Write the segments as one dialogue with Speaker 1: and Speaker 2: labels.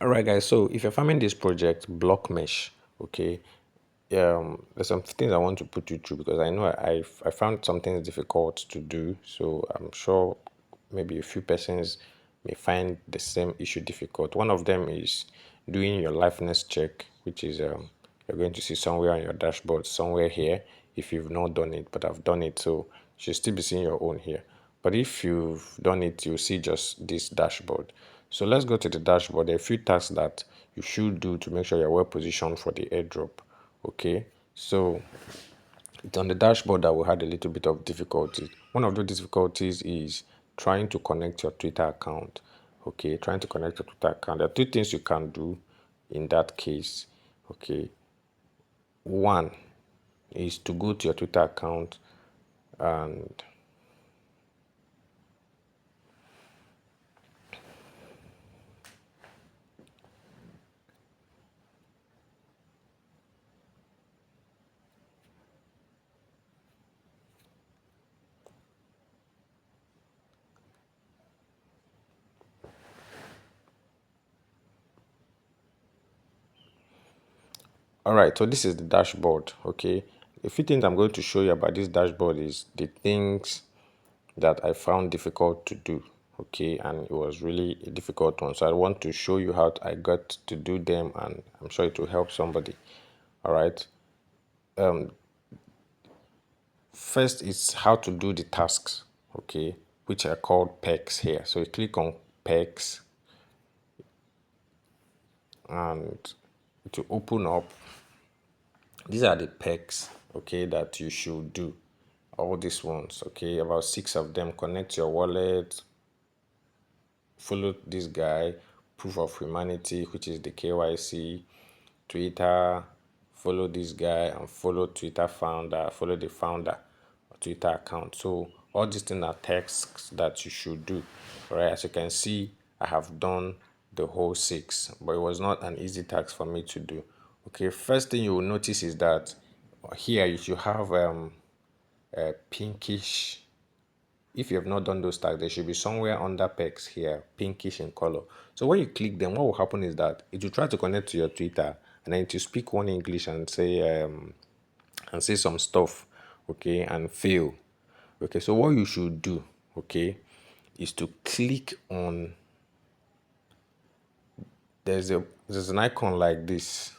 Speaker 1: All right, guys. So if you're farming this project, Blockmesh, okay, there's some things I want to put you through because I know I found some things difficult to do. So I'm sure maybe a few persons may find the same issue difficult. One of them is doing your liveness check, which is you're going to see somewhere on your dashboard, somewhere here. If you've not done it, but I've done it, so you should still be seeing your own here. But if you've done it, you'll see just this dashboard. So let's go to the dashboard. There are a few tasks that you should do to make sure you're well positioned for the airdrop. Okay, so it's on the dashboard that we had a little bit of difficulty. One of the difficulties is trying to connect your Twitter account. Okay, trying to connect your Twitter account. There are two things you can do in that case. Okay, one is to go to your Twitter account and all right, so this is the dashboard. Okay, a few things I'm going to show you about this dashboard is the things that I found difficult to do. Okay, and it was really a difficult one. So I want to show you how I got to do them, and I'm sure it will help somebody. All right. First is how to do the tasks. Okay, which are called pecs here. So you click on pecs, and to open up, these are the pecs. Okay, that you should do. All these ones. Okay, about 6 of them. Connect your wallet, follow this guy, proof of humanity, which is the KYC, Twitter, follow this guy, and follow Twitter founder, follow the founder Twitter account. So all these things are tasks that you should do. Right, as you can see, I have done the whole 6, but it was not an easy task for me to do. Okay, first thing you will notice is that here you should have a pinkish. If you have not done those tags, there should be somewhere under pecs here, pinkish in color. So when you click them, what will happen is that it will try to connect to your Twitter, and then to speak one English and say some stuff, okay, and fail. Okay, so what you should do, okay, is to click on, there's an icon like this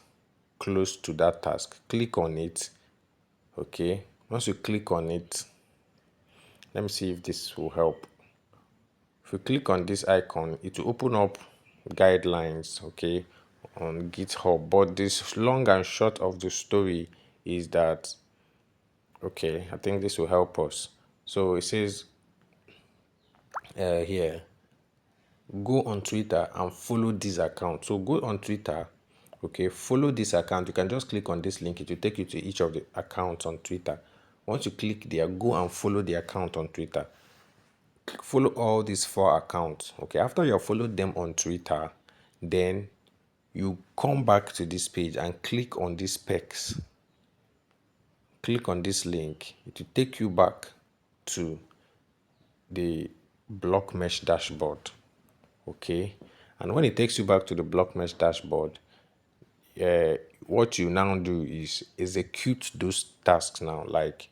Speaker 1: close to that task. Click on it. Okay, once you click on it, let me see if this will help. If you click on this icon, it will open up guidelines, okay, on GitHub. But this long and short of the story is that, okay, I think this will help us. So it says here, go on Twitter and follow this account. So go on Twitter, okay, follow this account. You can just click on this link, it will take you to each of the accounts on Twitter. Once you click there, go and follow the account on Twitter. Follow all these 4 accounts. Okay, after you have followed them on Twitter, then you come back to this page and click on these specs. Click on this link. It will take you back to the Blockmesh dashboard. Okay, and when it takes you back to the Blockmesh dashboard, what you now do is execute those tasks now, like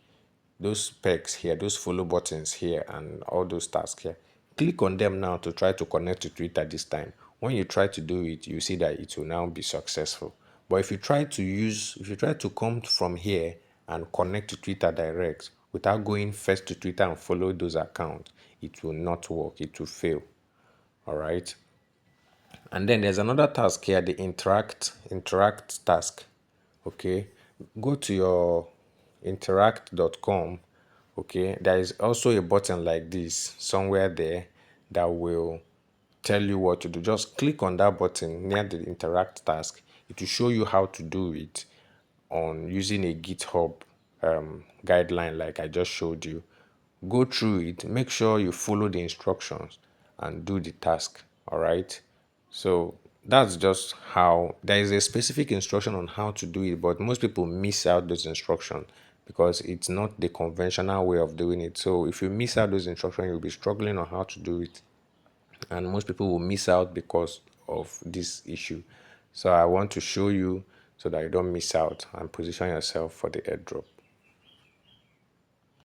Speaker 1: those specs here, those follow buttons here, and all those tasks here. Click on them now to try to connect to Twitter this time. When you try to do it, you see that it will now be successful. But if you try to come from here and connect to Twitter direct without going first to Twitter and follow those accounts, it will not work. It will fail. All right. And then there's another task here, the interact task. Okay, go to your interact.com. Okay, there is also a button like this somewhere there that will tell you what to do. Just click on that button near the interact task. It will show you how to do it on using a GitHub guideline like I just showed you. Go through it, make sure you follow the instructions and do the task. All right, so that's just how there is a specific instruction on how to do it, but most people miss out those instructions because it's not the conventional way of doing it. So if you miss out those instructions, you'll be struggling on how to do it, and most people will miss out because of this issue. So I want to show you so that you don't miss out and position yourself for the airdrop.